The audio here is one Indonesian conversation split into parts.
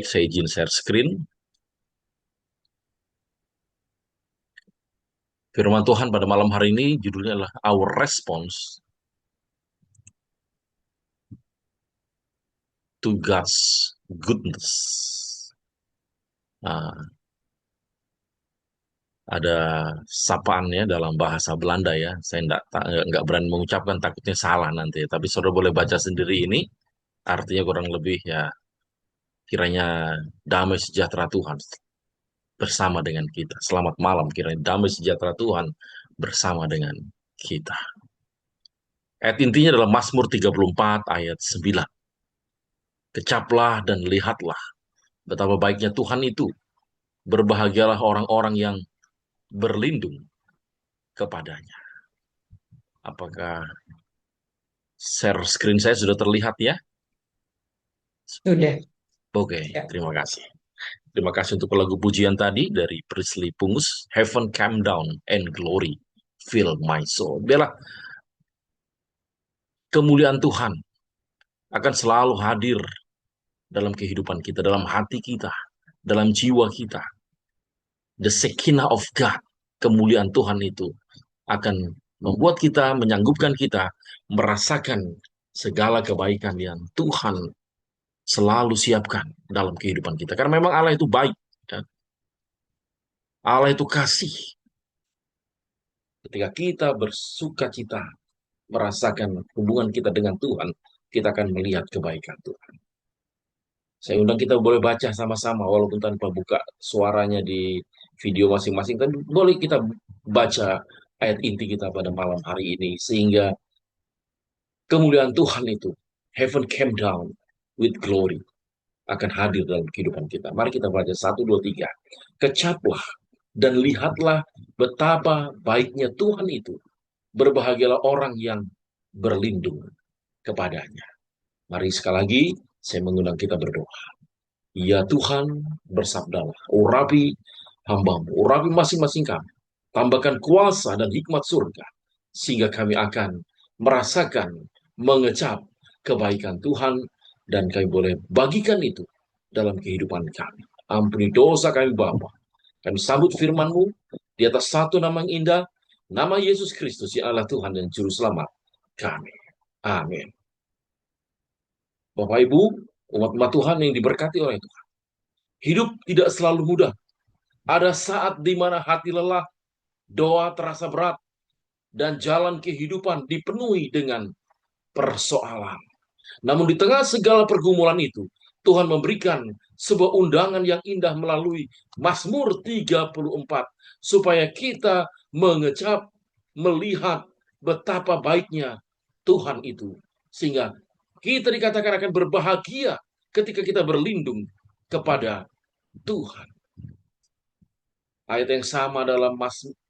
Saya izin share screen. Firman Tuhan pada malam hari ini judulnya adalah Our Response to God's Goodness. Nah, ada sapaannya dalam bahasa Belanda ya. Saya nggak berani mengucapkan, takutnya salah nanti. Tapi saudara boleh baca sendiri ini. Artinya kurang lebih ya, kiranya damai sejahtera Tuhan bersama dengan kita. Selamat malam, kiranya damai sejahtera Tuhan bersama dengan kita. Ayat intinya adalah Mazmur 34 ayat 9. Kecaplah dan lihatlah betapa baiknya Tuhan itu. Berbahagialah orang-orang yang berlindung kepadanya. Apakah share screen saya sudah terlihat ya? Sudah, Oke, ya. terima kasih. Terima kasih untuk lagu pujian tadi dari Priestley Pungus, Heaven Came Down and Glory Fill My Soul. Biarlah kemuliaan Tuhan akan selalu hadir dalam kehidupan kita, dalam hati kita, dalam jiwa kita. The Shekinah of God, kemuliaan Tuhan itu akan membuat kita, menyanggupkan kita merasakan segala kebaikan yang Tuhan selalu siapkan dalam kehidupan kita. Karena memang Allah itu baik. Ya. Allah itu kasih. Ketika kita bersuka cita, merasakan hubungan kita dengan Tuhan, kita akan melihat kebaikan Tuhan. Saya undang kita boleh baca sama-sama, walaupun tanpa buka suaranya di video masing-masing, tapi boleh kita baca ayat inti kita pada malam hari ini, sehingga kemuliaan Tuhan itu, heaven came down with glory, akan hadir dalam kehidupan kita. Mari kita baca 1, 2, 3. Kecaplah dan lihatlah betapa baiknya Tuhan itu. Berbahagialah orang yang berlindung kepadanya. Mari sekali lagi saya mengundang kita berdoa. Ya Tuhan, bersabdalah, urapi hambamu, urapi masing-masing kami. Tambahkan kuasa dan hikmat surga, sehingga kami akan merasakan, mengecap kebaikan Tuhan, dan kami boleh bagikan itu dalam kehidupan kami. Ampuni dosa kami Bapa. Kami sambut firman-Mu di atas satu nama yang indah, nama Yesus Kristus, ya Allah Tuhan dan Juru Selamat kami. Amin. Bapak Ibu, umat-umat Tuhan yang diberkati oleh Tuhan. Hidup tidak selalu mudah. Ada saat di mana hati lelah, doa terasa berat, dan jalan kehidupan dipenuhi dengan persoalan. Namun di tengah segala pergumulan itu, Tuhan memberikan sebuah undangan yang indah melalui Mazmur 34, supaya kita mengecap, melihat betapa baiknya Tuhan itu. Sehingga kita dikatakan akan berbahagia ketika kita berlindung kepada Tuhan. Ayat yang sama dalam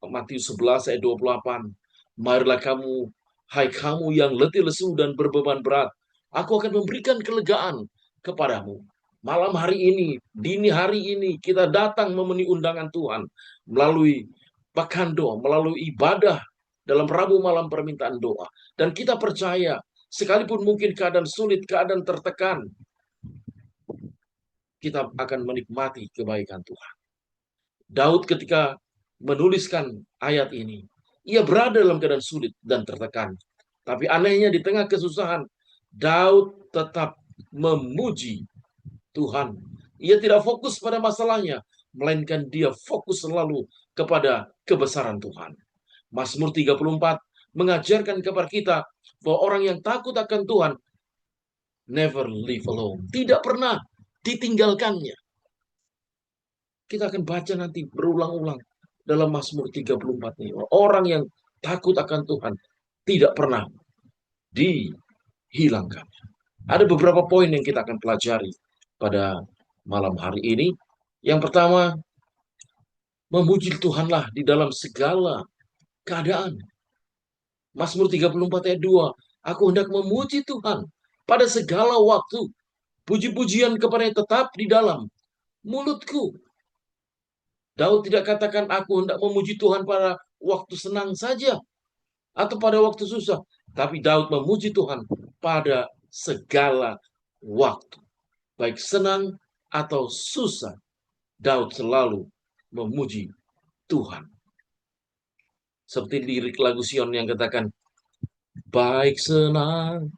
Matius 11 ayat 28. Marilah kamu, hai kamu yang letih lesu dan berbeban berat, aku akan memberikan kelegaan kepadamu. Malam hari ini, dini hari ini, kita datang memenuhi undangan Tuhan melalui pakando, melalui ibadah dalam Rabu malam permintaan doa. Dan kita percaya, sekalipun mungkin keadaan sulit, keadaan tertekan, kita akan menikmati kebaikan Tuhan. Daud ketika menuliskan ayat ini, ia berada dalam keadaan sulit dan tertekan. Tapi anehnya di tengah kesusahan, Daud tetap memuji Tuhan. Ia tidak fokus pada masalahnya, melainkan dia fokus selalu kepada kebesaran Tuhan. Mazmur 34 mengajarkan kepada kita bahwa orang yang takut akan Tuhan never live alone. Tidak pernah ditinggalkannya. Kita akan baca nanti berulang-ulang dalam Mazmur 34 ini. Orang yang takut akan Tuhan tidak pernah dihilangkan. Ada beberapa poin yang kita akan pelajari pada malam hari ini. Yang pertama, memuji Tuhanlah di dalam segala keadaan. Mazmur 34 ayat 2. Aku hendak memuji Tuhan pada segala waktu. Puji-pujian kepada yang tetap di dalam mulutku. Daud tidak katakan aku hendak memuji Tuhan pada waktu senang saja atau pada waktu susah. Tapi Daud memuji Tuhan pada segala waktu. Baik senang atau susah, Daud selalu memuji Tuhan. Seperti lirik lagu Sion yang katakan, baik senang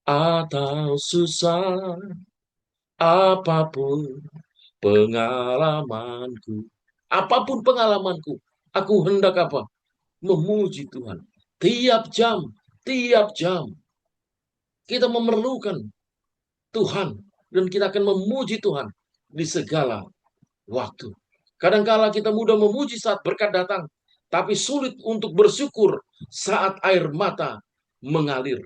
atau susah, apapun pengalamanku, apapun pengalamanku, aku hendak apa? Memuji Tuhan. Tiap jam kita memerlukan Tuhan dan kita akan memuji Tuhan di segala waktu. Kadangkala kita mudah memuji saat berkat datang, tapi sulit untuk bersyukur saat air mata mengalir.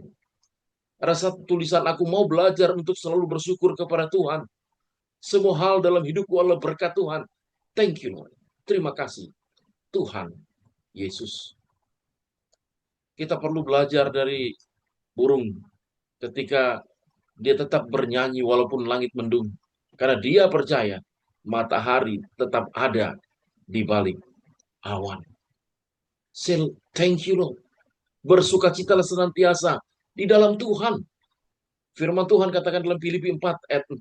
Rasa tulisan aku mau belajar untuk selalu bersyukur kepada Tuhan. Semua hal dalam hidupku adalah berkat Tuhan. Thank you, Lord. Terima kasih, Tuhan Yesus. Kita perlu belajar dari burung ketika dia tetap bernyanyi walaupun langit mendung. Karena dia percaya matahari tetap ada di balik awan. Say thank you, Lord. Bersukacitalah senantiasa di dalam Tuhan. Firman Tuhan katakan dalam Filipi 4 ayat 4.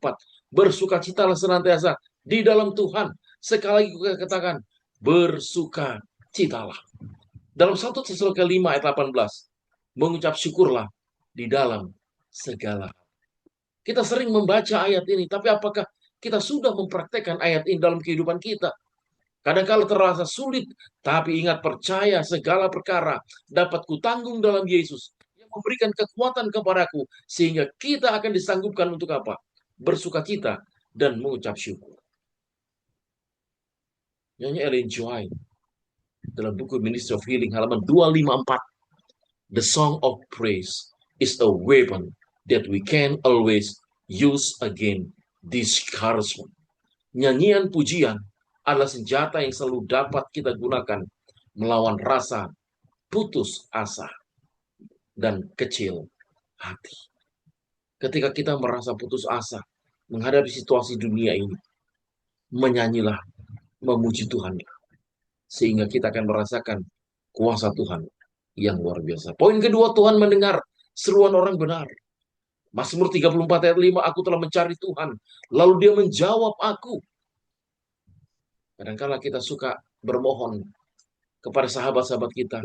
Bersukacitalah senantiasa di dalam Tuhan. Sekali lagi kita katakan, bersukacitalah. Dalam 1 Tesalonika 5 ayat 18. Mengucap syukurlah di dalam segala. Kita sering membaca ayat ini, tapi apakah kita sudah mempraktekkan ayat ini dalam kehidupan kita? Kadang-kala terasa sulit, tapi ingat percaya segala perkara dapat kutanggung dalam Yesus yang memberikan kekuatan kepadaku sehingga kita akan disanggupkan untuk apa? Bersukacita dan mengucap syukur. Nyanyi Ellen G. White dalam buku Ministry of Healing halaman 254. The song of praise is a weapon that we can always use against discouragement. Nyanyian pujian adalah senjata yang selalu dapat kita gunakan melawan rasa putus asa dan kecil hati. Ketika kita merasa putus asa menghadapi situasi dunia ini, menyanyilah, memuji Tuhan, sehingga kita akan merasakan kuasa Tuhan yang luar biasa. Poin kedua, Tuhan mendengar seruan orang benar. Mazmur 34 ayat 5, aku telah mencari Tuhan, lalu dia menjawab aku. Kadang-kala kita suka bermohon kepada sahabat-sahabat kita.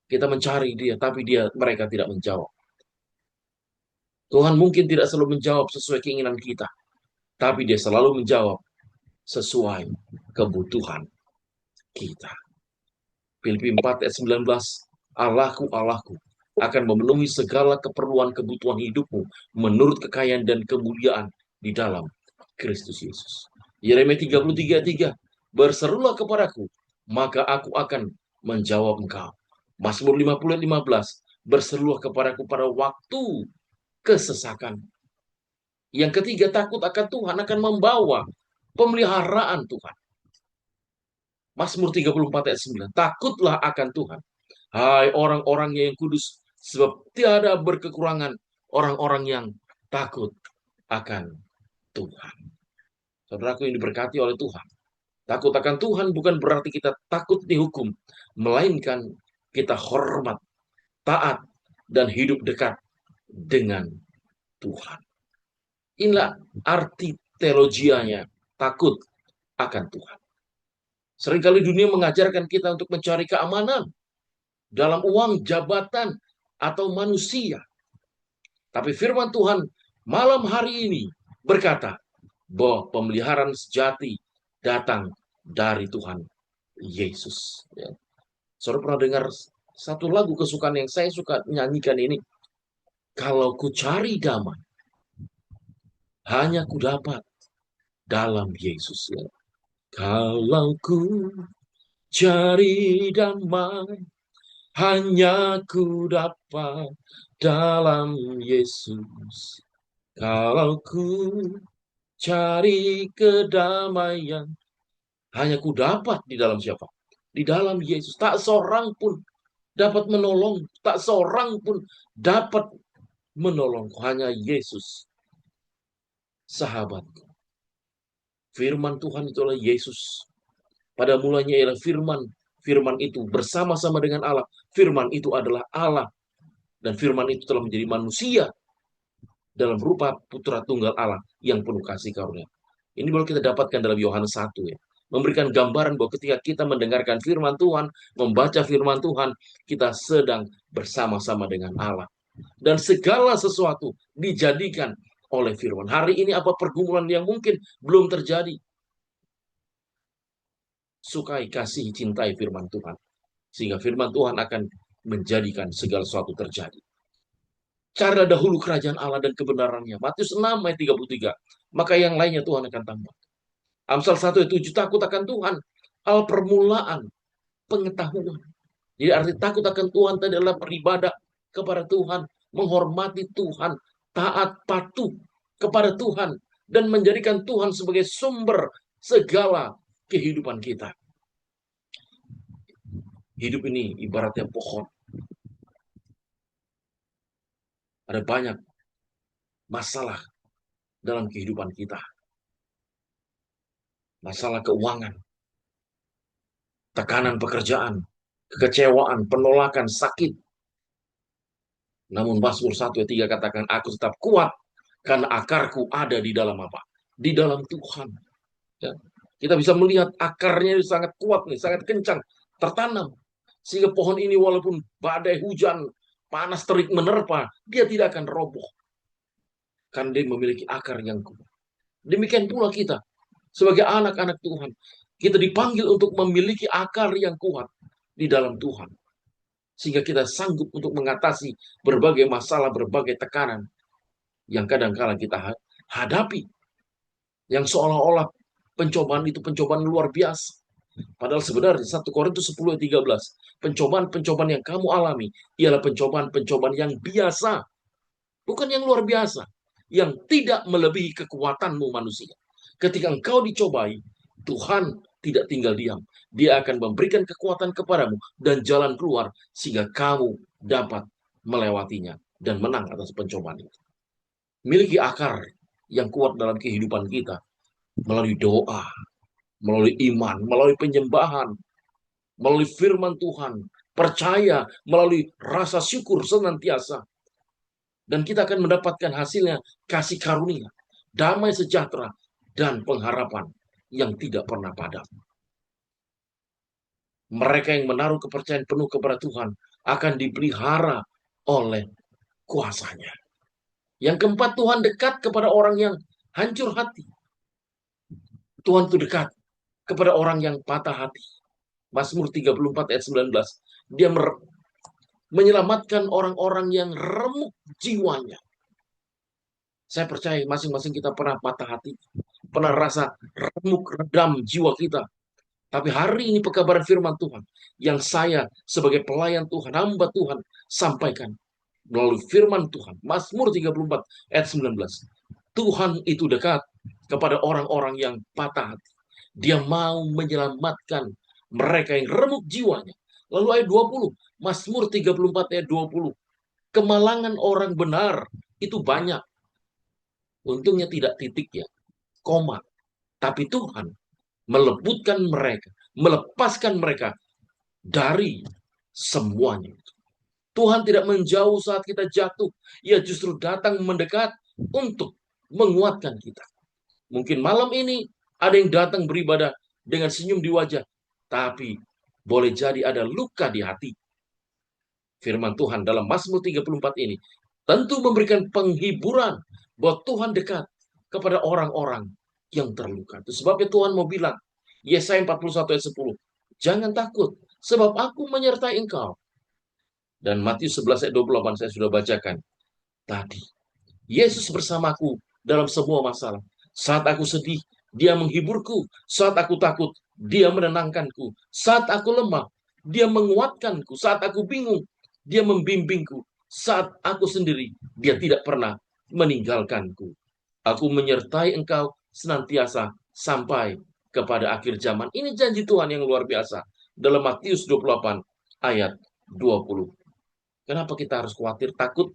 Kita mencari dia, tapi mereka tidak menjawab. Tuhan mungkin tidak selalu menjawab sesuai keinginan kita, tapi dia selalu menjawab sesuai kebutuhan kita. Filipi 4 ayat 19, Allahku, Allahku, akan memenuhi segala keperluan kebutuhan hidupmu menurut kekayaan dan kemuliaan di dalam Kristus Yesus. Yeremia 33 ayat 3, berserulah kepadaku, maka aku akan menjawab engkau. Mazmur 50 ayat 15, berserulah kepadaku pada waktu kesesakan. Yang ketiga, takut akan Tuhan akan membawa pemeliharaan Tuhan. Mazmur 34 ayat 9, takutlah akan Tuhan, hai orang-orangnya yang kudus, sebab tiada berkekurangan orang-orang yang takut akan Tuhan. Saudaraku yang diberkati oleh Tuhan, takut akan Tuhan bukan berarti kita takut dihukum, melainkan kita hormat, taat, dan hidup dekat dengan Tuhan. Inilah arti teologianya, takut akan Tuhan. Seringkali dunia mengajarkan kita untuk mencari keamanan dalam uang, jabatan, atau manusia. Tapi firman Tuhan malam hari ini berkata bahwa pemeliharaan sejati datang dari Tuhan Yesus. Ya. Saudara pernah dengar satu lagu kesukaan yang saya suka nyanyikan ini? Kalau ku cari damai, hanya ku dapat dalam Yesus. Ya. Kalau ku cari damai, hanya ku dapat dalam Yesus. Kalau ku cari kedamaian, hanya ku dapat di dalam siapa? Di dalam Yesus. Tak seorang pun dapat menolong. Tak seorang pun dapat menolong. Hanya Yesus. Sahabatku. Firman Tuhan itu adalah Yesus. Pada mulanya ialah firman. Firman itu bersama-sama dengan Allah. Firman itu adalah Allah. Dan firman itu telah menjadi manusia dalam rupa putra tunggal Allah yang penuh kasih karunia. Ini baru kita dapatkan dalam Yohanes 1 ya. Memberikan gambaran bahwa ketika kita mendengarkan firman Tuhan, membaca firman Tuhan, kita sedang bersama-sama dengan Allah. Dan segala sesuatu dijadikan oleh firman. Hari ini apa pergumulan yang mungkin belum terjadi? Sukai, kasih, cintai firman Tuhan. Sehingga firman Tuhan akan menjadikan segala sesuatu terjadi. Cara dahulu kerajaan Allah dan kebenarannya. Matius 6 ayat 33. Maka yang lainnya Tuhan akan tambah. Amsal 1 ayat 7, takut akan Tuhan. Al permulaan pengetahuan. Jadi arti takut akan Tuhan tadi adalah beribadah kepada Tuhan, menghormati Tuhan, taat patuh kepada Tuhan, dan menjadikan Tuhan sebagai sumber segala kehidupan kita. Hidup ini ibaratnya pohon. Ada banyak masalah dalam kehidupan kita. Masalah keuangan, tekanan pekerjaan, kekecewaan, penolakan, sakit. Namun Mazmur 1 ayat 3 katakan, aku tetap kuat karena akarku ada di dalam apa? Di dalam Tuhan. Ya. Kita bisa melihat akarnya sangat kuat nih, sangat kencang, tertanam. Sehingga pohon ini walaupun badai hujan, panas terik menerpa, dia tidak akan roboh. Karena dia memiliki akar yang kuat. Demikian pula kita, sebagai anak-anak Tuhan, kita dipanggil untuk memiliki akar yang kuat di dalam Tuhan. Sehingga kita sanggup untuk mengatasi berbagai masalah, berbagai tekanan yang kadang-kala kita hadapi. Yang seolah-olah pencobaan itu pencobaan luar biasa. Padahal sebenarnya 1 Korintus 10 ayat 13, pencobaan-pencobaan yang kamu alami ialah pencobaan-pencobaan yang biasa, bukan yang luar biasa, yang tidak melebihi kekuatanmu manusia. Ketika engkau dicobai, Tuhan tidak tinggal diam. Dia akan memberikan kekuatan kepadamu dan jalan keluar sehingga kamu dapat melewatinya dan menang atas pencobaan itu. Miliki akar yang kuat dalam kehidupan kita melalui doa, melalui iman, melalui penyembahan, melalui firman Tuhan, percaya, melalui rasa syukur senantiasa. Dan kita akan mendapatkan hasilnya kasih karunia, damai sejahtera, dan pengharapan yang tidak pernah padam. Mereka yang menaruh kepercayaan penuh kepada Tuhan akan dipelihara oleh kuasanya. Yang keempat, Tuhan dekat kepada orang yang hancur hati. Tuhan itu dekat kepada orang yang patah hati. Mazmur 34 ayat 19. Dia menyelamatkan orang-orang yang remuk jiwanya. Saya percaya masing-masing kita pernah patah hati. Pernah rasa remuk, redam jiwa kita. Tapi hari ini pekabaran firman Tuhan yang saya sebagai pelayan Tuhan, hamba Tuhan, sampaikan melalui firman Tuhan. Mazmur 34 ayat 19. Tuhan itu dekat kepada orang-orang yang patah hati. Dia mau menyelamatkan mereka yang remuk jiwanya. Lalu ayat 20, Mazmur 34 ayat 20. Kemalangan orang benar itu banyak. Untungnya tidak titik ya, koma. Tapi Tuhan melebutkan mereka, melepaskan mereka dari semuanya. Tuhan tidak menjauh saat kita jatuh. Ia justru datang mendekat untuk menguatkan kita. Mungkin malam ini ada yang datang beribadah dengan senyum di wajah. Tapi boleh jadi ada luka di hati. Firman Tuhan dalam Mazmur 34 ini tentu memberikan penghiburan bahwa Tuhan dekat kepada orang-orang yang terluka. Itu sebabnya Tuhan mau bilang, Yesaya 41 ayat 10, jangan takut, sebab aku menyertai engkau. Dan Matius 11 ayat 28 saya sudah bacakan tadi. Yesus bersamaku dalam semua masalah. Saat aku sedih, dia menghiburku. Saat aku takut, dia menenangkanku. Saat aku lemah, dia menguatkanku. Saat aku bingung, dia membimbingku. Saat aku sendiri, dia tidak pernah meninggalkanku. Aku menyertai engkau senantiasa sampai kepada akhir zaman. Ini janji Tuhan yang luar biasa. Dalam Matius 28 ayat 20. Kenapa kita harus khawatir, takut?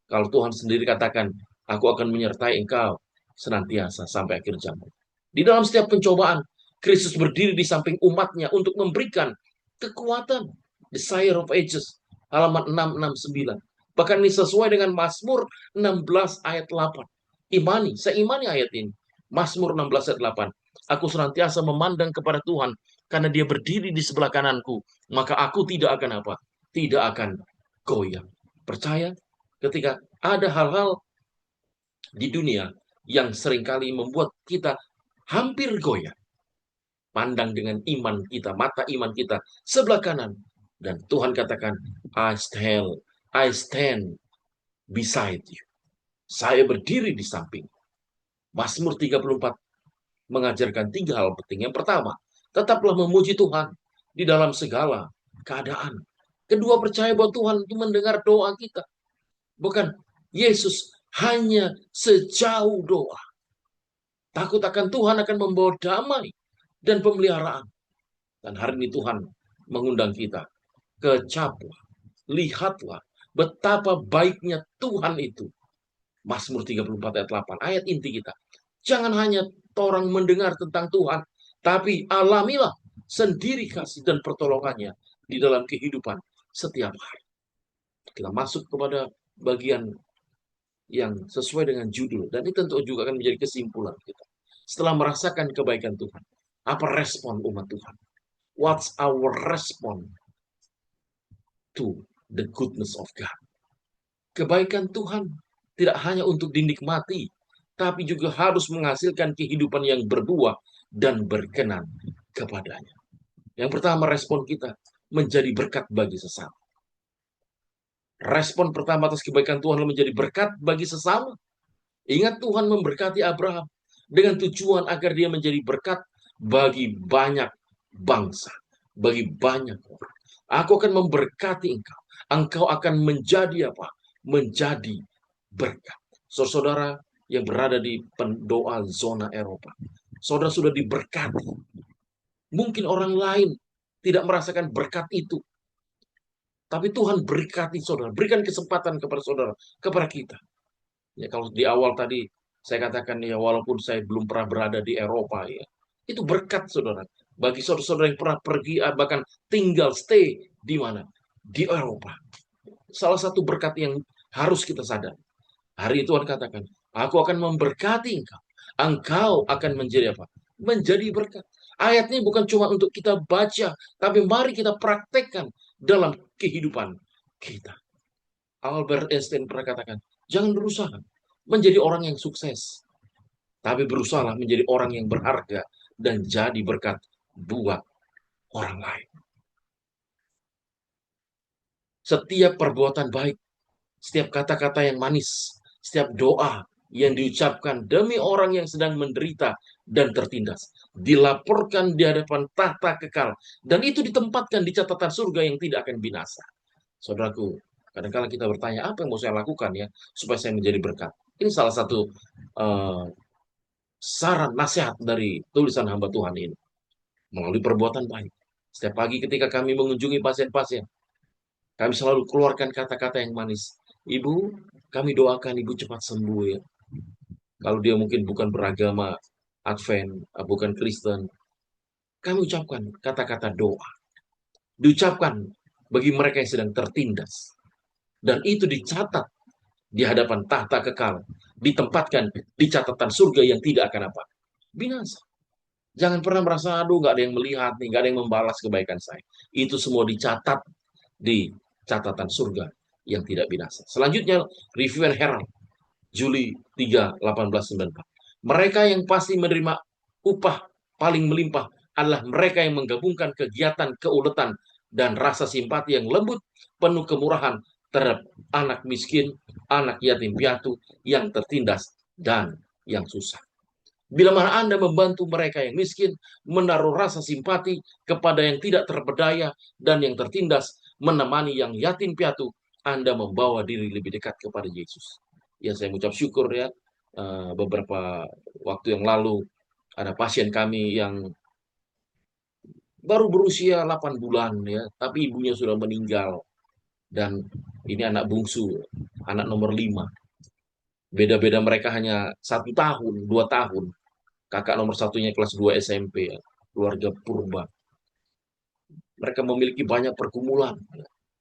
Kalau Tuhan sendiri katakan, aku akan menyertai engkau senantiasa sampai akhir zaman. Di dalam setiap pencobaan, Kristus berdiri di samping umatnya untuk memberikan kekuatan. Desire of Ages, halaman 669. Bahkan ini sesuai dengan Mazmur 16 ayat 8. Imani, saya imani ayat ini. Mazmur 16 ayat 8. Aku senantiasa memandang kepada Tuhan karena dia berdiri di sebelah kananku. Maka aku tidak akan apa? Tidak akan goyah. Percaya ketika ada hal-hal di dunia yang seringkali membuat kita hampir goyah. Pandang dengan iman kita, mata iman kita sebelah kanan. Dan Tuhan katakan, I stand beside you. Saya berdiri di samping. Mazmur 34 mengajarkan 3 hal penting. Yang pertama, tetaplah memuji Tuhan di dalam segala keadaan. Kedua, percaya bahwa Tuhan itu mendengar doa kita. Bukan Yesus hanya sejauh doa. Takut akan Tuhan akan membawa damai dan pemeliharaan. Dan hari ini Tuhan mengundang kita. Kecaplah, lihatlah betapa baiknya Tuhan itu. Mazmur 34 ayat 8, ayat inti kita. Jangan hanya orang mendengar tentang Tuhan, tapi alamilah sendiri kasih dan pertolongannya di dalam kehidupan setiap hari. Kita masuk kepada bagian yang sesuai dengan judul, dan ini tentu juga akan menjadi kesimpulan kita. Setelah merasakan kebaikan Tuhan, apa respon umat Tuhan? What's our response to the goodness of God? Kebaikan Tuhan tidak hanya untuk dinikmati, tapi juga harus menghasilkan kehidupan yang berbuah dan berkenan kepadanya. Yang pertama, respon kita menjadi berkat bagi sesama. Respon pertama atas kebaikan Tuhan menjadi berkat bagi sesama. Ingat, Tuhan memberkati Abraham dengan tujuan agar dia menjadi berkat bagi banyak bangsa, bagi banyak orang. Aku akan memberkati engkau. Engkau akan menjadi apa? Menjadi berkat. Saudara yang berada di pendoa zona Eropa, saudara sudah diberkati. Mungkin orang lain tidak merasakan berkat itu, tapi Tuhan berkati saudara, berikan kesempatan kepada saudara, kepada kita. Ya, kalau di awal tadi saya katakan ya, walaupun saya belum pernah berada di Eropa ya, itu berkat saudara. Bagi saudara-saudara yang pernah pergi bahkan tinggal stay di mana? Di Eropa. Salah satu berkat yang harus kita sadar. Hari itu Tuhan katakan, aku akan memberkati engkau. Engkau akan menjadi apa? Menjadi berkat. Ayatnya bukan cuma untuk kita baca, tapi mari kita praktekkan dalam kehidupan kita. Albert Einstein pernah katakan, jangan berusaha menjadi orang yang sukses, tapi berusaha menjadi orang yang berharga dan jadi berkat buat orang lain. Setiap perbuatan baik, setiap kata-kata yang manis, setiap doa yang diucapkan demi orang yang sedang menderita dan tertindas, dilaporkan di hadapan tahta kekal, dan itu ditempatkan di catatan surga yang tidak akan binasa. Saudaraku, kadang-kadang kita bertanya, apa yang mau saya lakukan ya supaya saya menjadi berkat? Ini salah satu saran nasihat dari tulisan hamba Tuhan ini. Melalui perbuatan baik. Setiap pagi ketika kami mengunjungi pasien-pasien, kami selalu keluarkan kata-kata yang manis. Ibu, kami doakan ibu cepat sembuh ya. Kalau dia mungkin bukan beragama Advent, bukan Kristen, kami ucapkan kata-kata doa. Diucapkan bagi mereka yang sedang tertindas. Dan itu dicatat di hadapan tahta kekal. Ditempatkan di catatan surga yang tidak akan apa? Binasa. Jangan pernah merasa, aduh gak ada yang melihat nih, gak ada yang membalas kebaikan saya. Itu semua dicatat di catatan surga yang tidak binasa. Selanjutnya, review and herald. Juli 3, 1894. Mereka yang pasti menerima upah paling melimpah adalah mereka yang menggabungkan kegiatan keuletan dan rasa simpati yang lembut, penuh kemurahan terhadap anak miskin, anak yatim piatu, yang tertindas, dan yang susah. Bila mana Anda membantu mereka yang miskin, menaruh rasa simpati kepada yang tidak terberdaya dan yang tertindas, menemani yang yatim piatu, Anda membawa diri lebih dekat kepada Yesus. Ya, saya mengucap syukur ya, beberapa waktu yang lalu ada pasien kami yang baru berusia 8 bulan ya, tapi ibunya sudah meninggal. Dan ini anak bungsu, anak nomor 5. Beda-beda mereka hanya 1 tahun, 2 tahun. Kakak nomor satunya kelas 2 SMP, ya, keluarga purba. Mereka memiliki banyak pergumulan.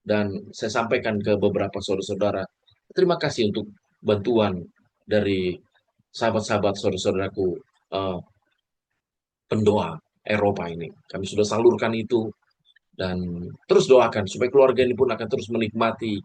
Dan saya sampaikan ke beberapa saudara-saudara, terima kasih untuk bantuan dari sahabat-sahabat saudara-saudaraku eh, pendoa Eropa ini. Kami sudah salurkan itu dan terus doakan supaya keluarga ini pun akan terus menikmati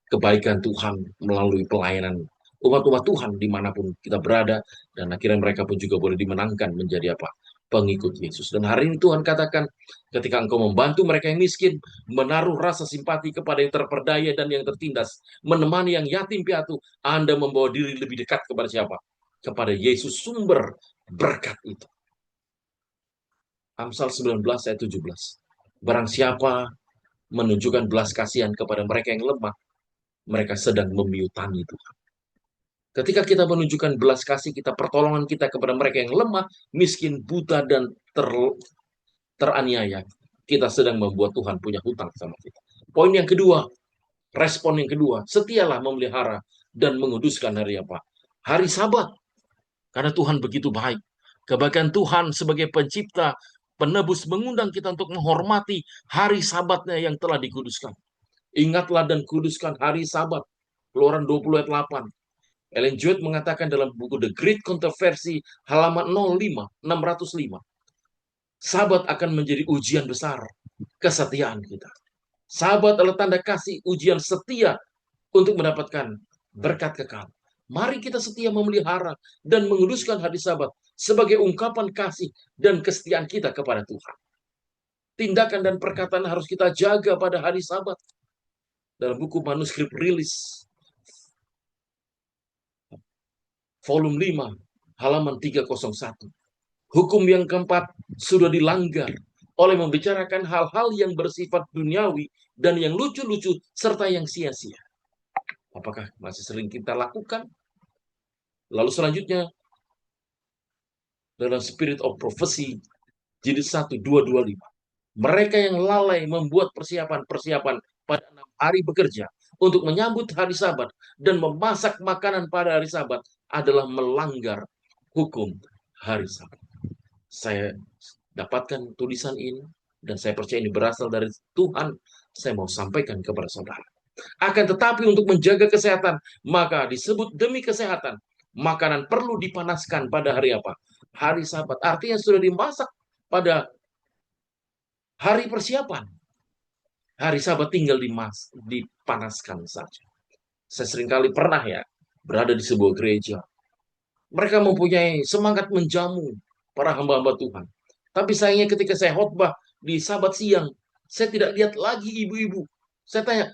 kebaikan Tuhan melalui pelayanan umat-umat Tuhan dimanapun kita berada, dan akhirnya mereka pun juga boleh dimenangkan menjadi apa? Pengikut Yesus. Dan hari ini Tuhan katakan, ketika engkau membantu mereka yang miskin, menaruh rasa simpati kepada yang terperdaya dan yang tertindas, menemani yang yatim piatu, Anda membawa diri lebih dekat kepada siapa? Kepada Yesus, sumber berkat itu. Amsal 19 ayat 17. Barang siapa menunjukkan belas kasihan kepada mereka yang lemah, mereka sedang memiutani Tuhan. Ketika kita menunjukkan belas kasih kita, pertolongan kita kepada mereka yang lemah, miskin, buta, dan teraniaya, kita sedang membuat Tuhan punya hutang sama kita. Poin yang kedua, respon yang kedua, setialah memelihara dan menguduskan hari apa? Hari Sabat. Karena Tuhan begitu baik. Kebaikan Tuhan sebagai pencipta, penebus mengundang kita untuk menghormati hari Sabatnya yang telah dikuduskan. Ingatlah dan kuduskan hari Sabat. Keluaran 20 ayat 8. Ellen White mengatakan dalam buku The Great Controversy halaman 605. Sabat akan menjadi ujian besar kesetiaan kita. Sabat adalah tanda kasih ujian setia untuk mendapatkan berkat kekal. Mari kita setia memelihara dan menguduskan hari Sabat sebagai ungkapan kasih dan kesetiaan kita kepada Tuhan. Tindakan dan perkataan harus kita jaga pada hari Sabat. Dalam buku manuskrip rilis volume 5 halaman 301. Hukum yang keempat sudah dilanggar oleh membicarakan hal-hal yang bersifat duniawi dan yang lucu-lucu serta yang sia-sia. Apakah masih sering kita lakukan? Lalu selanjutnya, dalam Spirit of Prophecy, jilid 1, 225. Mereka yang lalai membuat persiapan-persiapan pada 6 hari bekerja untuk menyambut hari Sabat dan memasak makanan pada hari Sabat adalah melanggar hukum hari Sabat. Saya dapatkan tulisan ini dan saya percaya ini berasal dari Tuhan. Saya mau sampaikan kepada saudara. Akan tetapi untuk menjaga kesehatan, maka disebut demi kesehatan, makanan perlu dipanaskan pada hari apa? Hari Sabat. Artinya sudah dimasak pada hari persiapan. Hari Sabat tinggal dipanaskan saja. Saya seringkali pernah ya berada di sebuah gereja. Mereka mempunyai semangat menjamu para hamba-hamba Tuhan. Tapi sayangnya ketika saya khotbah di Sabat siang, saya tidak lihat lagi ibu-ibu. Saya tanya,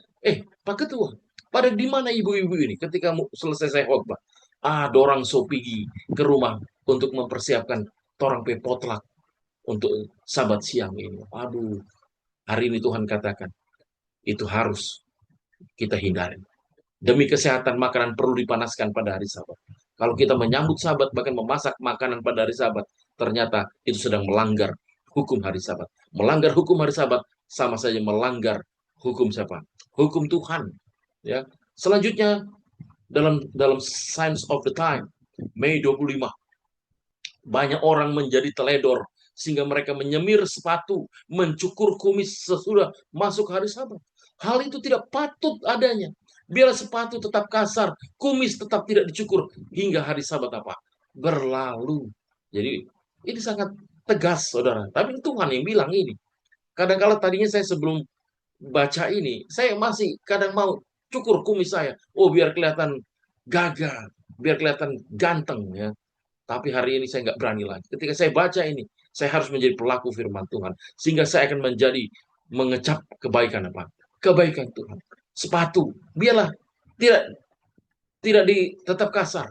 Pak Ketua, pada di mana ibu-ibu ini ketika selesai saya khotbah? Dorang so pergi ke rumah untuk mempersiapkan torang pe potlak untuk Sabat siang ini. Aduh, hari ini Tuhan katakan, itu harus kita hindari. Demi kesehatan, makanan perlu dipanaskan pada hari Sabat. Kalau kita menyambut Sabat, bahkan memasak makanan pada hari Sabat, ternyata itu sedang melanggar hukum hari Sabat. Melanggar hukum hari Sabat sama saja melanggar hukum siapa? Hukum Tuhan. Ya. Selanjutnya dalam Signs of the Time, Mei 25, banyak orang menjadi teledor sehingga mereka menyemir sepatu, mencukur kumis sesudah masuk hari Sabat. Hal itu tidak patut adanya. Biarlah sepatu tetap kasar, kumis tetap tidak dicukur hingga hari Sabat apa? Berlalu. Jadi ini sangat tegas, saudara. Tapi Tuhan yang bilang ini. Kadang-kala tadinya saya sebelum baca ini, saya masih kadang mau cukur kumis saya. Oh, biar kelihatan gagah, biar kelihatan ganteng ya. Tapi hari ini saya nggak berani lagi. Ketika saya baca ini, saya harus menjadi pelaku firman Tuhan. Sehingga saya akan menjadi mengecap kebaikan apa? Kebaikan Tuhan. Sepatu, biarlah tidak tidak tetap kasar.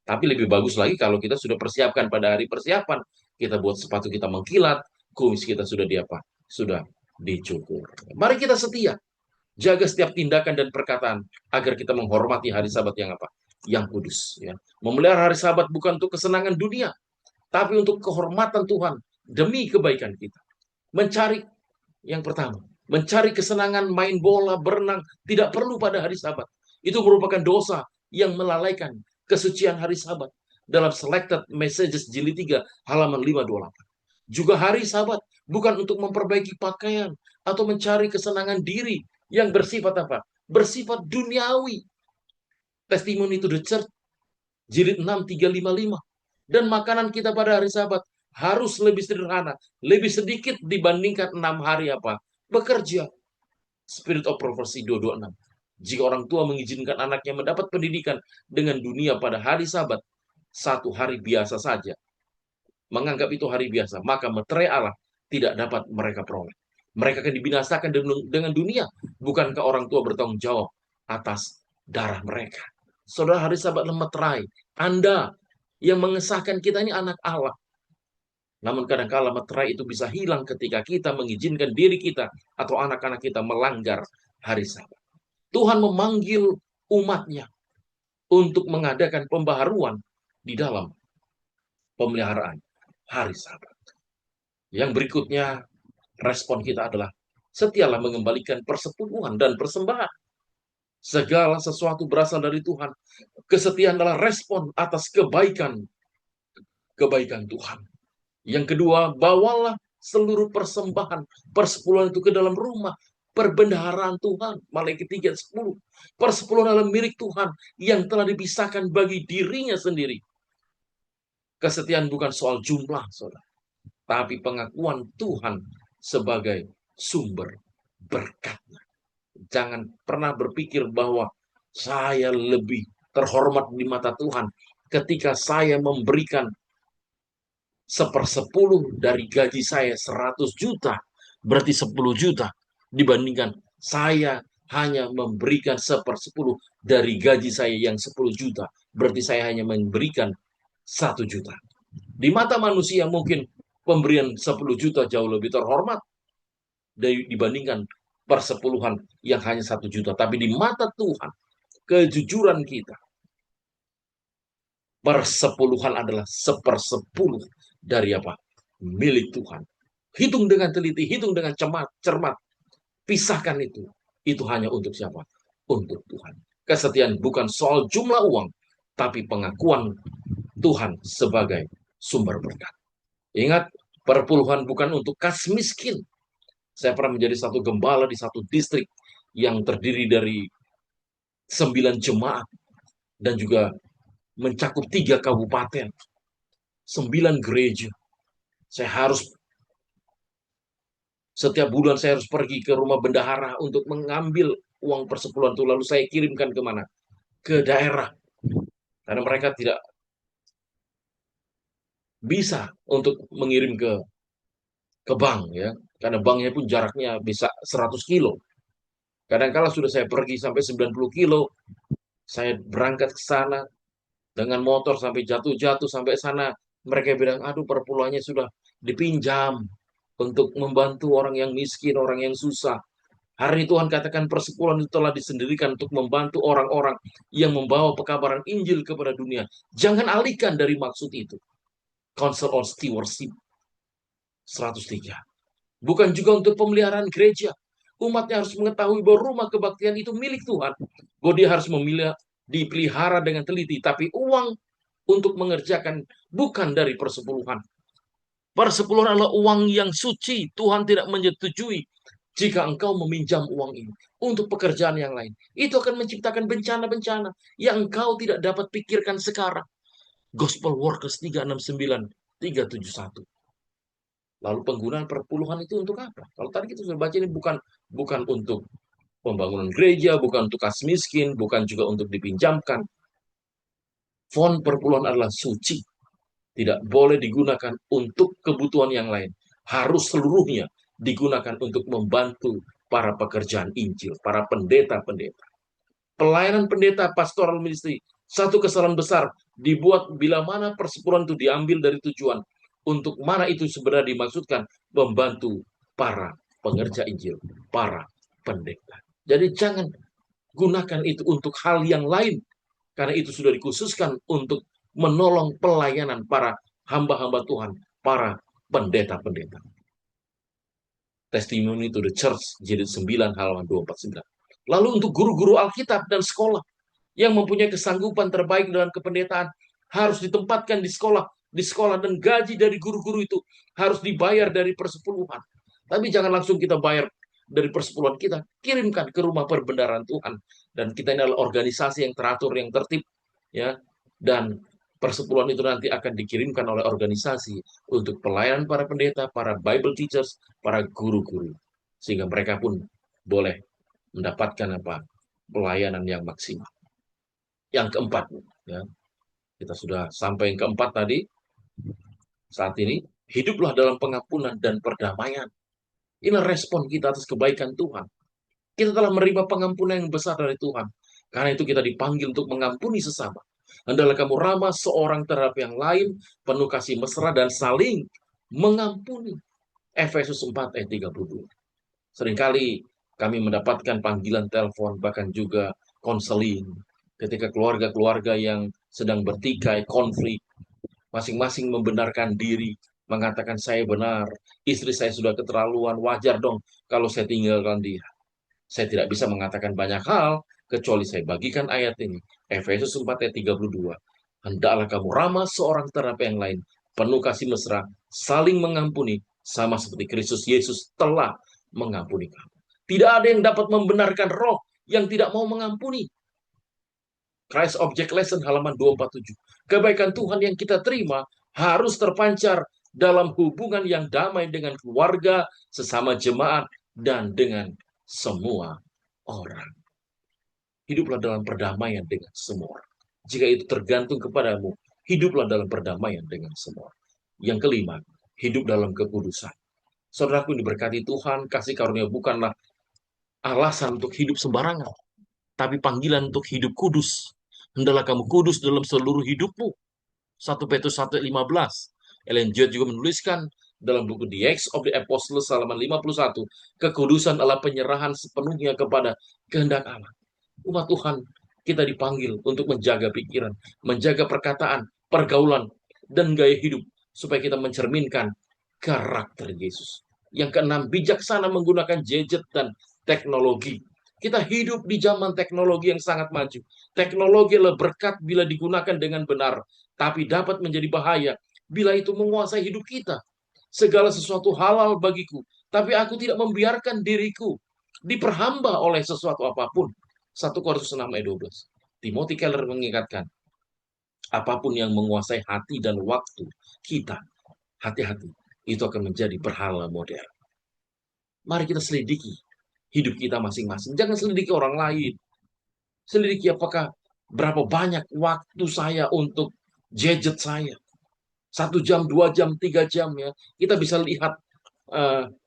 Tapi lebih bagus lagi kalau kita sudah persiapkan pada hari persiapan. Kita buat sepatu kita mengkilat, kumis kita sudah diapa? Sudah dicukur. Mari kita setia. Jaga setiap tindakan dan perkataan agar kita menghormati hari Sabat yang apa? Yang kudus. Ya. Memelihara hari Sabat bukan untuk kesenangan dunia, tapi untuk kehormatan Tuhan demi kebaikan kita. Mencari yang pertama, mencari kesenangan main bola, berenang tidak perlu pada hari Sabat. Itu merupakan dosa yang melalaikan kesucian hari Sabat. Dalam Selected Messages jilid 3 halaman 528. Juga hari Sabat bukan untuk memperbaiki pakaian atau mencari kesenangan diri yang bersifat apa? Bersifat duniawi. Testimony to the Church, jilid 6, 355. Dan makanan kita pada hari Sabat harus lebih sederhana, lebih sedikit dibandingkan 6 hari apa? Bekerja. Spirit of Prophecy 226. Jika orang tua mengizinkan anaknya mendapat pendidikan dengan dunia pada hari Sabat, satu hari biasa saja, menganggap itu hari biasa, maka meterai Allah tidak dapat mereka peroleh. Mereka akan dibinasakan dengan dunia. Bukankah orang tua bertanggung jawab atas darah mereka? Saudara, hari Sabat meterai. Anda yang mengesahkan kita ini anak Allah. Namun kadang-kala meterai itu bisa hilang ketika kita mengizinkan diri kita atau anak-anak kita melanggar hari Sabat. Tuhan memanggil umatnya untuk mengadakan pembaharuan di dalam pemeliharaan hari Sabat. Yang berikutnya, respon kita adalah setialah mengembalikan persepuluhan dan persembahan. Segala sesuatu berasal dari Tuhan. Kesetiaan adalah respon atas kebaikan Tuhan. Yang kedua, bawalah seluruh persembahan persepuluhan itu ke dalam rumah perbendaharaan Tuhan. Malaikat 3:10. Persepuluhan adalah milik Tuhan yang telah dipisahkan bagi dirinya sendiri. Kesetiaan bukan soal jumlah, saudara, tapi pengakuan Tuhan sebagai sumber berkatnya. Jangan pernah berpikir bahwa saya lebih terhormat di mata Tuhan ketika saya memberikan 1/10 dari gaji saya 100 juta, berarti 10 juta, dibandingkan saya hanya memberikan 1/10 dari gaji saya yang 10 juta, berarti saya hanya memberikan 1 juta. Di mata manusia mungkin pemberian 10 juta jauh lebih terhormat dibandingkan persepuluhan yang hanya 1 juta. Tapi di mata Tuhan, kejujuran kita, persepuluhan adalah 1/10 dari apa? Milik Tuhan. Hitung dengan teliti, hitung dengan cermat. Pisahkan itu. Itu hanya untuk siapa? Untuk Tuhan. Kesetiaan bukan soal jumlah uang, tapi pengakuan Tuhan sebagai sumber berkat. Ingat, perpuluhan bukan untuk kas miskin. Saya pernah menjadi satu gembala di satu distrik yang terdiri dari 9 jemaat dan juga mencakup 3 kabupaten, 9 gereja. Saya harus Setiap bulan saya harus pergi ke rumah bendahara untuk mengambil uang persepuluhan itu. Lalu saya kirimkan kemana? Ke daerah. Karena mereka tidak bisa untuk mengirim ke bank, ya. Karena banknya pun jaraknya bisa 100 kilo. Kadang-kala sudah saya pergi sampai 90 kilo. Saya berangkat ke sana dengan motor sampai jatuh-jatuh sampai sana. Mereka bilang, aduh perpuluhannya sudah dipinjam untuk membantu orang yang miskin, orang yang susah. Hari Tuhan katakan persepuluhan itu telah disendirikan untuk membantu orang-orang yang membawa pekabaran Injil kepada dunia. Jangan alihkan dari maksud itu. Council on Stewardship 103. Bukan juga untuk pemeliharaan gereja. Umatnya harus mengetahui bahwa rumah kebaktian itu milik Tuhan. Bahwa dia harus dipelihara dengan teliti. Tapi uang untuk mengerjakan bukan dari persepuluhan. Persepuluhan adalah uang yang suci. Tuhan tidak menyetujui jika engkau meminjam uang ini untuk pekerjaan yang lain. Itu akan menciptakan bencana-bencana yang engkau tidak dapat pikirkan sekarang. Gospel Workers 369, 371. Lalu penggunaan perpuluhan itu untuk apa? Kalau tadi kita sudah baca, ini bukan untuk pembangunan gereja, bukan untuk kas miskin, bukan juga untuk dipinjamkan. Fond perpuluhan adalah suci. Tidak boleh digunakan untuk kebutuhan yang lain. Harus seluruhnya digunakan untuk membantu para pekerjaan Injil, para pendeta-pendeta. Pelayanan pendeta pastoral ministry, satu kesalahan besar dibuat bila mana persepuluhan itu diambil dari tujuan untuk mana itu sebenarnya dimaksudkan membantu para pengerja Injil, para pendeta. Jadi jangan gunakan itu untuk hal yang lain, karena itu sudah dikhususkan untuk menolong pelayanan para hamba-hamba Tuhan, para pendeta-pendeta. Testimony to the Church, jilid 9, halaman 249. Lalu untuk guru-guru Alkitab dan sekolah yang mempunyai kesanggupan terbaik dalam kependetaan, harus ditempatkan di sekolah dan gaji dari guru-guru itu harus dibayar dari persepuluhan. Tapi jangan langsung kita bayar dari persepuluhan kita, kirimkan ke rumah perbendaharaan Tuhan. Dan kita ini adalah organisasi yang teratur, yang tertib, ya. Dan Persepuluhan itu nanti akan dikirimkan oleh organisasi untuk pelayanan para pendeta, para Bible teachers, para guru-guru. Sehingga mereka pun boleh mendapatkan pelayanan yang maksimal. Yang keempat, ya, kita sudah sampai yang keempat tadi. Saat ini, hiduplah dalam pengampunan dan perdamaian. Inilah respon kita atas kebaikan Tuhan. Kita telah menerima pengampunan yang besar dari Tuhan. Karena itu kita dipanggil untuk mengampuni sesama. Hendaklah kamu ramah seorang terhadap yang lain, penuh kasih mesra dan saling mengampuni. Efesus 4 ayat 32. Seringkali kami mendapatkan panggilan telepon, bahkan juga konseling. Ketika keluarga-keluarga yang sedang bertikai, konflik, masing-masing membenarkan diri, mengatakan saya benar, istri saya sudah keterlaluan, wajar dong kalau saya tinggalkan dia. Saya tidak bisa mengatakan banyak hal, kecuali saya bagikan ayat ini. Efesus 4 ayat 32. Hendaklah kamu ramah seorang terhadap yang lain, penuh kasih mesra, saling mengampuni, sama seperti Kristus Yesus telah mengampuni kamu. Tidak ada yang dapat membenarkan roh yang tidak mau mengampuni. Christ Object Lesson halaman 247. Kebaikan Tuhan yang kita terima harus terpancar dalam hubungan yang damai dengan keluarga, sesama jemaat, dan dengan semua orang. Hiduplah dalam perdamaian dengan semua orang. Jika itu tergantung kepadamu, hiduplah dalam perdamaian dengan semua orang. Yang kelima, hidup dalam kekudusan. Saudaraku yang diberkati Tuhan, kasih karunia bukanlah alasan untuk hidup sembarangan, tapi panggilan untuk hidup kudus. Hendaklah kamu kudus dalam seluruh hidupmu. 1 Petrus 1:15. Ellen G. juga menuliskan dalam buku The Acts of the Apostles halaman 51, kekudusan adalah penyerahan sepenuhnya kepada kehendak Allah. Umat Tuhan, kita dipanggil untuk menjaga pikiran, menjaga perkataan, pergaulan, dan gaya hidup, supaya kita mencerminkan karakter Yesus. Yang keenam, bijaksana menggunakan gadget dan teknologi. Kita hidup di zaman teknologi yang sangat maju. Teknologi adalah berkat bila digunakan dengan benar, tapi dapat menjadi bahaya bila itu menguasai hidup kita. Segala sesuatu halal bagiku, tapi aku tidak membiarkan diriku diperhamba oleh sesuatu apapun. 1 Korintus 6 ayat 12. Timothy Keller mengingatkan, apapun yang menguasai hati dan waktu kita, hati-hati, itu akan menjadi berhala modern. Mari kita selidiki hidup kita masing-masing. Jangan selidiki orang lain. Selidiki apakah berapa banyak waktu saya untuk gadget saya. 1 jam, 2 jam, 3 jam ya. Kita bisa lihat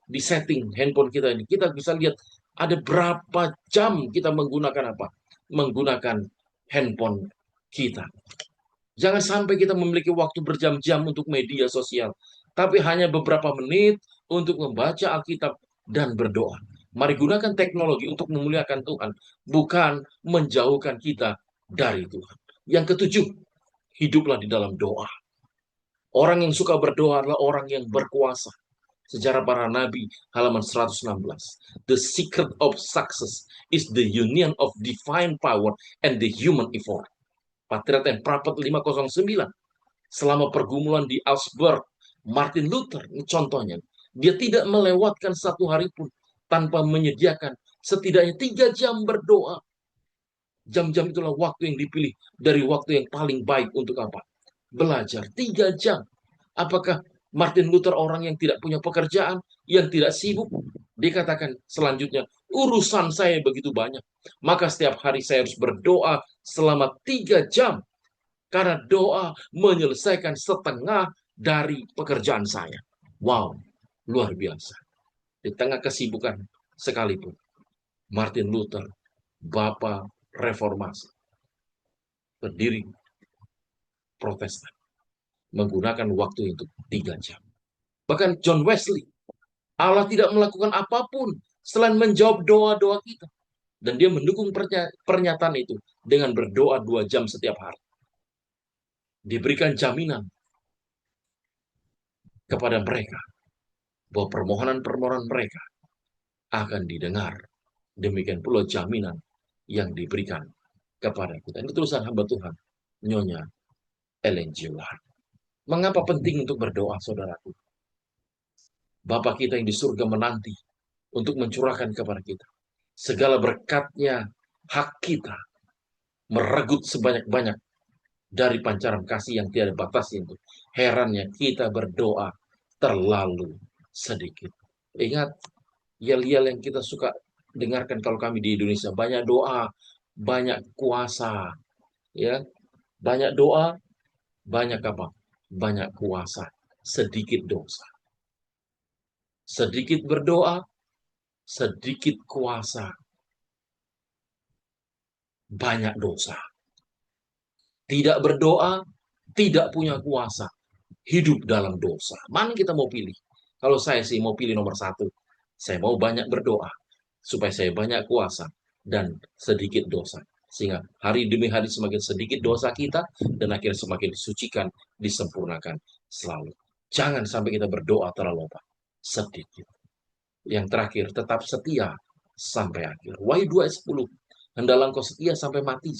di setting handphone kita ini. Kita bisa lihat ada berapa jam kita menggunakan apa? Menggunakan handphone kita. Jangan sampai kita memiliki waktu berjam-jam untuk media sosial, tapi hanya beberapa menit untuk membaca Alkitab dan berdoa. Mari gunakan teknologi untuk memuliakan Tuhan, bukan menjauhkan kita dari Tuhan. Yang ketujuh, hiduplah di dalam doa. Orang yang suka berdoa adalah orang yang berkuasa. Sejarah para nabi halaman 116. The secret of success is the union of divine power and the human effort. Patriot and Prophet 509. Selama pergumulan di Augsburg, Martin Luther, ini contohnya, dia tidak melewatkan satu hari pun tanpa menyediakan setidaknya 3 jam berdoa. Jam-jam itulah waktu yang dipilih dari waktu yang paling baik untuk apa? Belajar 3 jam. Apakah Martin Luther orang yang tidak punya pekerjaan, yang tidak sibuk? Dikatakan selanjutnya, urusan saya begitu banyak. Maka setiap hari saya harus berdoa selama 3 jam. Karena doa menyelesaikan setengah dari pekerjaan saya. Wow, luar biasa. Di tengah kesibukan sekalipun, Martin Luther, Bapak Reformasi, pendiri Protestan, menggunakan waktu itu 3 jam. Bahkan John Wesley, Allah tidak melakukan apapun selain menjawab doa-doa kita. Dan dia mendukung pernyataan itu dengan berdoa 2 jam setiap hari. Diberikan jaminan kepada mereka bahwa permohonan-permohonan mereka akan didengar. Demikian pula jaminan yang diberikan kepada kita. Ini tulisan hamba Tuhan, Nyonya Ellen G. White. Mengapa penting untuk berdoa, saudaraku? Bapa kita yang di surga menanti untuk mencurahkan kepada kita segala berkatnya, hak kita meregut sebanyak-banyak dari pancaran kasih yang tiada batas itu. Herannya kita berdoa terlalu sedikit. Ingat, yel-yel yang kita suka dengarkan kalau kami di Indonesia, banyak doa, banyak kuasa, ya, banyak doa, banyak apa? Banyak kuasa, sedikit dosa. Sedikit berdoa, sedikit kuasa, banyak dosa. Tidak berdoa, tidak punya kuasa, hidup dalam dosa. Mana kita mau pilih? Kalau saya sih mau pilih nomor satu. Saya mau banyak berdoa, supaya saya banyak kuasa dan sedikit dosa. Sehingga hari demi hari semakin sedikit dosa kita, dan akhirnya semakin disucikan, disempurnakan selalu. Jangan sampai kita berdoa terlalu sedikit. Yang terakhir, tetap setia sampai akhir. Wahyu 2 ayat 10. Hendalah engkau setia sampai mati.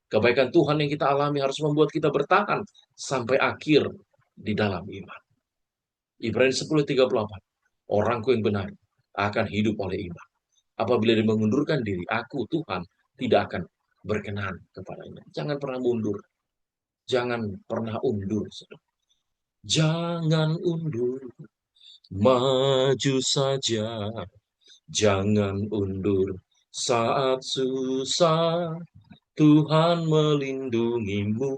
Kebaikan Tuhan yang kita alami harus membuat kita bertahan sampai akhir di dalam iman. Ibrani 10:38. Orangku yang benar akan hidup oleh iman. Apabila dia mengundurkan diri, aku Tuhan tidak akan berkenan kepadanya. Jangan pernah mundur. Jangan pernah undur. Jangan undur. Maju saja. Jangan undur saat susah. Tuhan melindungimu.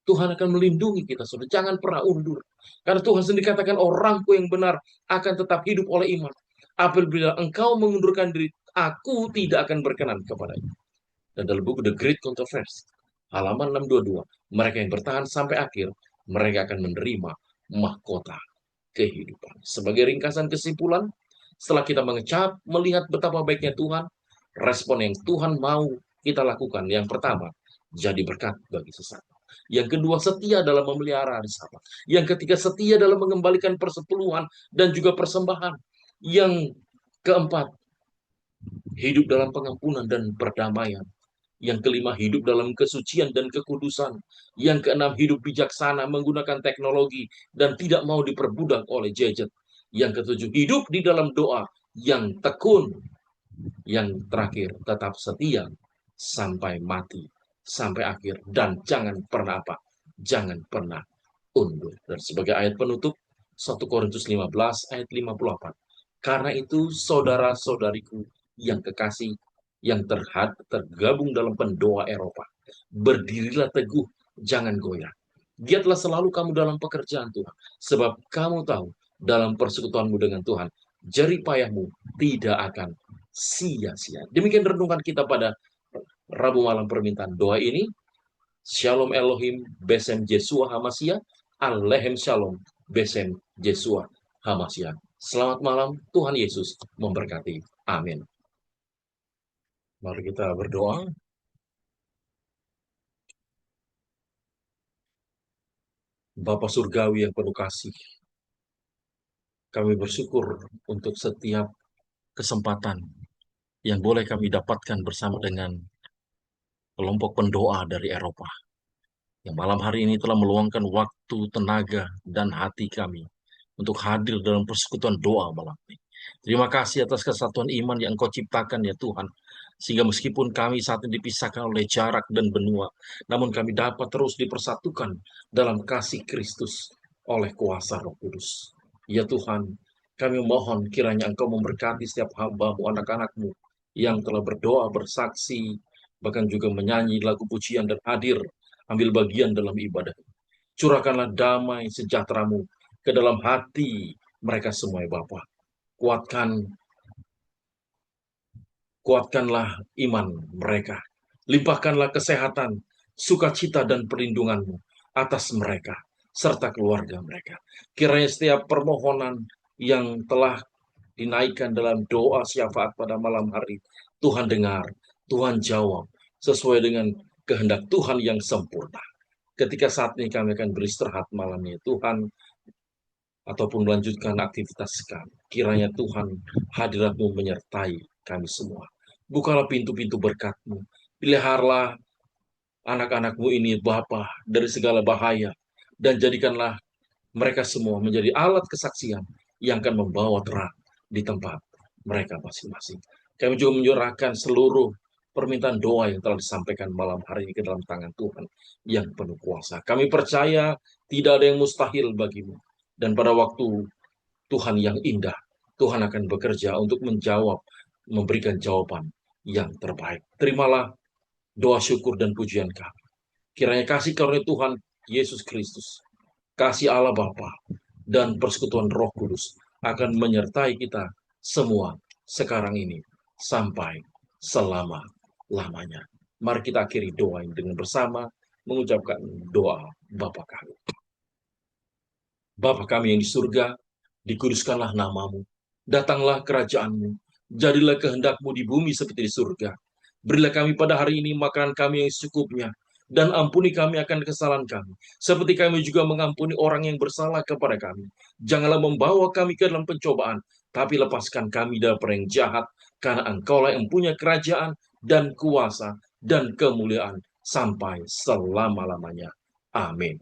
Tuhan akan melindungi kita, saudara. Jangan pernah undur. Karena Tuhan sendiri katakan, orangku yang benar akan tetap hidup oleh iman. Apabila engkau mengundurkan diri, aku tidak akan berkenan kepadanya. Dan dalam buku The Great Controversy, halaman 622, mereka yang bertahan sampai akhir, mereka akan menerima mahkota kehidupan. Sebagai ringkasan kesimpulan, setelah kita mengecap, melihat betapa baiknya Tuhan, respon yang Tuhan mau kita lakukan. Yang pertama, jadi berkat bagi sesama. Yang kedua, setia dalam memelihara hari Sabat. Yang ketiga, setia dalam mengembalikan persepuluhan dan juga persembahan. Yang keempat, hidup dalam pengampunan dan perdamaian. Yang kelima, hidup dalam kesucian dan kekudusan. Yang keenam, hidup bijaksana menggunakan teknologi dan tidak mau diperbudak oleh gadget. Yang ketujuh, hidup di dalam doa yang tekun. Yang terakhir, tetap setia sampai mati, sampai akhir. Dan jangan pernah apa? Jangan pernah undur. Dan sebagai ayat penutup, 1 Korintus 15 ayat 58. Karena itu, saudara-saudariku yang kekasih, yang tergabung dalam pendoa Eropa, berdirilah teguh, jangan goyah. Giatlah selalu kamu dalam pekerjaan Tuhan, sebab kamu tahu dalam persekutuanmu dengan Tuhan, jerih payahmu tidak akan sia-sia. Demikian renungan kita pada Rabu malam permintaan doa ini. Shalom Elohim, Besem Jesua Hamasya, Alehem Shalom, Besem Jesua Hamasya. Selamat malam, Tuhan Yesus memberkati. Amin. Mari kita berdoa. Bapa Surgawi yang penuh kasih, kami bersyukur untuk setiap kesempatan yang boleh kami dapatkan bersama dengan kelompok pendoa dari Eropa, yang malam hari ini telah meluangkan waktu, tenaga, dan hati kami untuk hadir dalam persekutuan doa malam ini. Terima kasih atas kesatuan iman yang Engkau ciptakan ya Tuhan, sehingga meskipun kami saat ini dipisahkan oleh jarak dan benua, namun kami dapat terus dipersatukan dalam kasih Kristus oleh kuasa Roh Kudus. Ya Tuhan, kami mohon kiranya Engkau memberkati setiap hamba-Mu, anak-anak-Mu yang telah berdoa, bersaksi, bahkan juga menyanyi lagu pujian dan hadir ambil bagian dalam ibadah. Curahkanlah damai sejahtera-Mu ke dalam hati mereka semua, ya Bapa. Kuatkanlah iman mereka. Limpahkanlah kesehatan, sukacita, dan perlindungan-Mu atas mereka, serta keluarga mereka. Kiranya setiap permohonan yang telah dinaikkan dalam doa syafaat pada malam hari, Tuhan dengar, Tuhan jawab, sesuai dengan kehendak Tuhan yang sempurna. Ketika saat ini kami akan beristirahat malam ini, Tuhan, ataupun melanjutkan aktivitas kami. Kiranya Tuhan, hadirat-Mu menyertai kami semua. Bukalah pintu-pintu berkat-Mu. Peliharalah anak-anak-Mu ini, Bapa, dari segala bahaya. Dan jadikanlah mereka semua menjadi alat kesaksian yang akan membawa terang di tempat mereka masing-masing. Kami juga menyerahkan seluruh permintaan doa yang telah disampaikan malam hari ini ke dalam tangan Tuhan yang penuh kuasa. Kami percaya tidak ada yang mustahil bagimu. Dan pada waktu Tuhan yang indah, Tuhan akan bekerja untuk menjawab, memberikan jawaban yang terbaik. Terimalah doa syukur dan pujian kami. Kiranya kasih karunia Tuhan Yesus Kristus, kasih Allah Bapa, dan persekutuan Roh Kudus akan menyertai kita semua sekarang ini sampai selama-lamanya. Mari kita akhiri doa ini dengan bersama mengucapkan doa Bapa kami. Bapa kami yang di surga, dikuduskanlah namamu, datanglah kerajaanmu, jadilah kehendakmu di bumi seperti di surga. Berilah kami pada hari ini makanan kami yang secukupnya, dan ampuni kami akan kesalahan kami, seperti kami juga mengampuni orang yang bersalah kepada kami. Janganlah membawa kami ke dalam pencobaan, tapi lepaskan kami dari perang jahat, karena Engkaulah yang punya kerajaan dan kuasa dan kemuliaan sampai selama-lamanya. Amin.